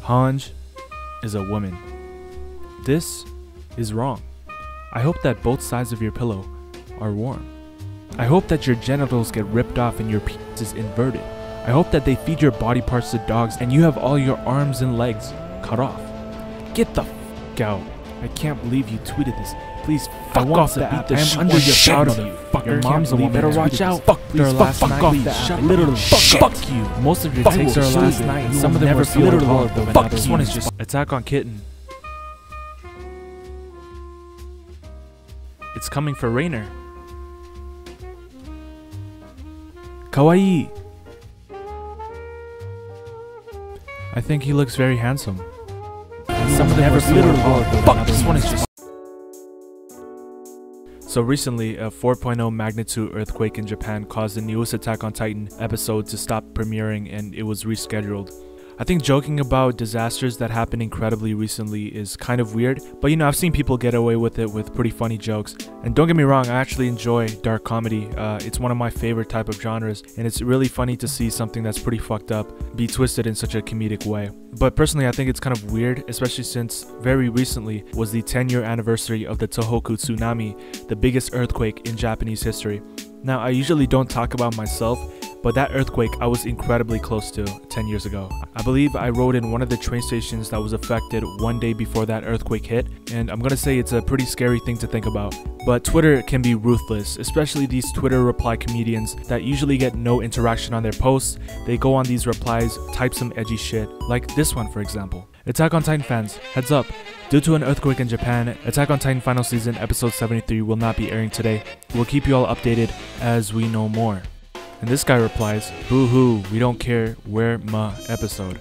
Hange is a woman. This is wrong. I hope that both sides of your pillow are warm. I hope that your genitals get ripped off and your penis is inverted. I hope that they feed your body parts to dogs and you have all your arms and legs cut off. Get the f out. I can't believe you tweeted this. Please fuck off the app. I am under your shot of you. Your mom's a woman. Better watch out. Fuck her last night. Fuck off the app. Literally. Fuck you. Most of your takes are last night. Some of them were feel horrible. Fuck this one is just Attack on Kitten. It's coming for Rainer. Kawaii. I think he looks very handsome. Some of them never literally fuck this one is just. So recently, a 4.0 magnitude earthquake in Japan caused the newest Attack on Titan episode to stop premiering and it was rescheduled. I think joking about disasters that happened incredibly recently is kind of weird, but you know, I've seen people get away with it with pretty funny jokes. And don't get me wrong, I actually enjoy dark comedy. It's one of my favorite type of genres, and it's really funny to see something that's pretty fucked up be twisted in such a comedic way. But personally, I think it's kind of weird, especially since very recently was the 10-year anniversary of the Tohoku tsunami, the biggest earthquake in Japanese history. Now, I usually don't talk about myself, but that earthquake I was incredibly close to 10 years ago. I believe I rode in one of the train stations that was affected one day before that earthquake hit, and I'm gonna say it's a pretty scary thing to think about. But Twitter can be ruthless, especially these Twitter reply comedians that usually get no interaction on their posts. They go on these replies, type some edgy shit, like this one for example. Attack on Titan fans, heads up. Due to an earthquake in Japan, Attack on Titan Final Season Episode 73 will not be airing today. We'll keep you all updated as we know more. And this guy replies, boo-hoo, we don't care, where ma episode.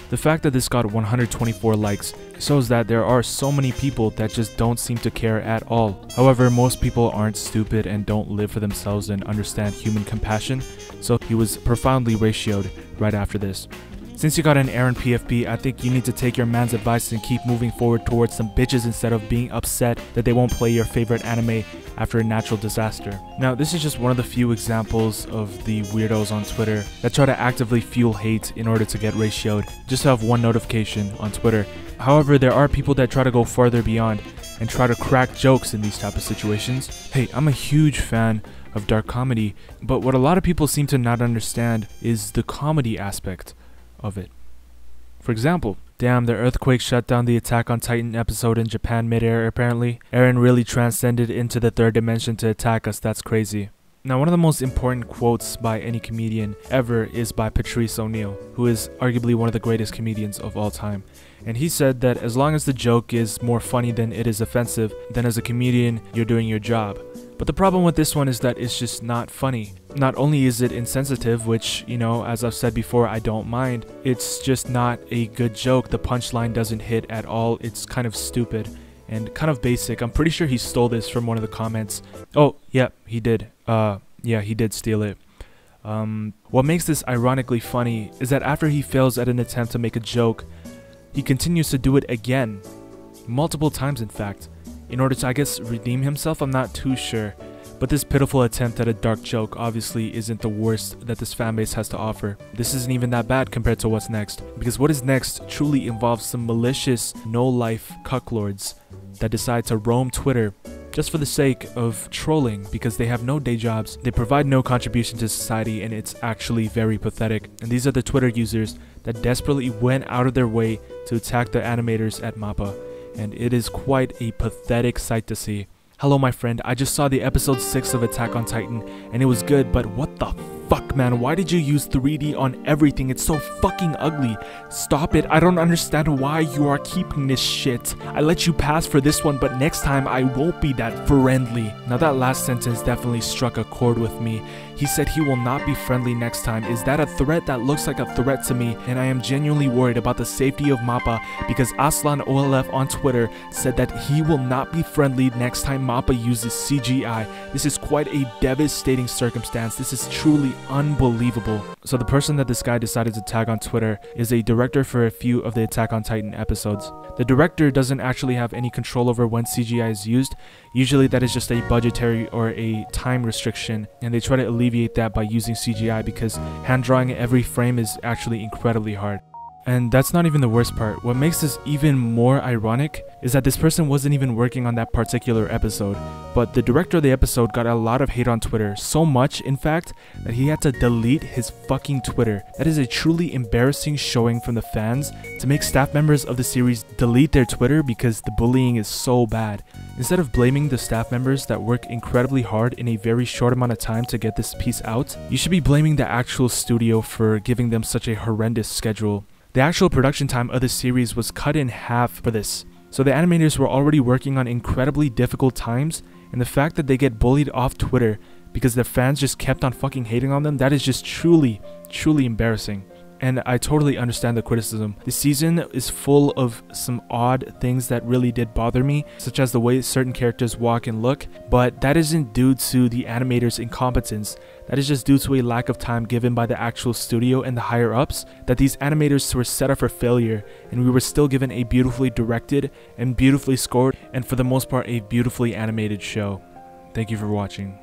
The fact that this got 124 likes shows that there are so many people that just don't seem to care at all. However, most people aren't stupid and don't live for themselves and understand human compassion, so he was profoundly ratioed right after this. Since you got an Aaron PFP, I think you need to take your man's advice and keep moving forward towards some bitches instead of being upset that they won't play your favorite anime after a natural disaster. Now, this is just one of the few examples of the weirdos on Twitter that try to actively fuel hate in order to get ratioed, just to have one notification on Twitter. However, there are people that try to go farther beyond and try to crack jokes in these type of situations. Hey, I'm a huge fan of dark comedy, but what a lot of people seem to not understand is the comedy aspect of it. For example, damn, the earthquake shut down the Attack on Titan episode in Japan midair apparently. Eren really transcended into the third dimension to attack us, that's crazy. Now, one of the most important quotes by any comedian ever is by Patrice O'Neal, who is arguably one of the greatest comedians of all time. And he said that as long as the joke is more funny than it is offensive, then as a comedian, you're doing your job. But the problem with this one is that it's just not funny. Not only is it insensitive, which, you know, as I've said before, I don't mind, it's just not a good joke. The punchline doesn't hit at all. It's kind of stupid and kind of basic. I'm pretty sure he stole this from one of the comments. Oh, yeah, he did. Yeah, he did steal it. What makes this ironically funny is that after he fails at an attempt to make a joke, he continues to do it again. Multiple times, in fact. In order to, I guess, redeem himself, I'm not too sure. But this pitiful attempt at a dark joke obviously isn't the worst that this fanbase has to offer. This isn't even that bad compared to what's next. Because what is next truly involves some malicious, no-life cucklords that decide to roam Twitter just for the sake of trolling because they have no day jobs, they provide no contribution to society, and it's actually very pathetic. And these are the Twitter users that desperately went out of their way to attack the animators at MAPPA. And it is quite a pathetic sight to see. Hello my friend, I just saw the episode 6 of Attack on Titan and it was good, but what the fuck man, why did you use 3D on everything? It's so fucking ugly. Stop it, I don't understand why you are keeping this shit. I let you pass for this one, but next time I won't be that friendly. Now that last sentence definitely struck a chord with me. He said he will not be friendly next time. Is that a threat? That looks like a threat to me, and I am genuinely worried about the safety of MAPPA because Aslan OLF on Twitter said that he will not be friendly next time MAPPA uses CGI. This is quite a devastating circumstance. This is truly unbelievable. So the person that this guy decided to tag on Twitter is a director for a few of the Attack on Titan episodes. The director doesn't actually have any control over when CGI is used. Usually that is just a budgetary or a time restriction, and they try to alleviate that by using CGI because hand drawing every frame is actually incredibly hard. And that's not even the worst part. What makes this even more ironic is that this person wasn't even working on that particular episode, but the director of the episode got a lot of hate on Twitter, so much in fact that he had to delete his fucking Twitter. That is a truly embarrassing showing from the fans to make staff members of the series delete their Twitter because the bullying is so bad. Instead of blaming the staff members that work incredibly hard in a very short amount of time to get this piece out, you should be blaming the actual studio for giving them such a horrendous schedule. The actual production time of the series was cut in half for this, so the animators were already working on incredibly difficult times, and the fact that they get bullied off Twitter because their fans just kept on fucking hating on them, that is just truly embarrassing. And I totally understand the criticism. The season is full of some odd things that really did bother me, such as the way certain characters walk and look, but that isn't due to the animators' incompetence. That is just due to a lack of time given by the actual studio and the higher ups, that these animators were set up for failure, and we were still given a beautifully directed and beautifully scored, and for the most part a beautifully animated show. Thank you for watching.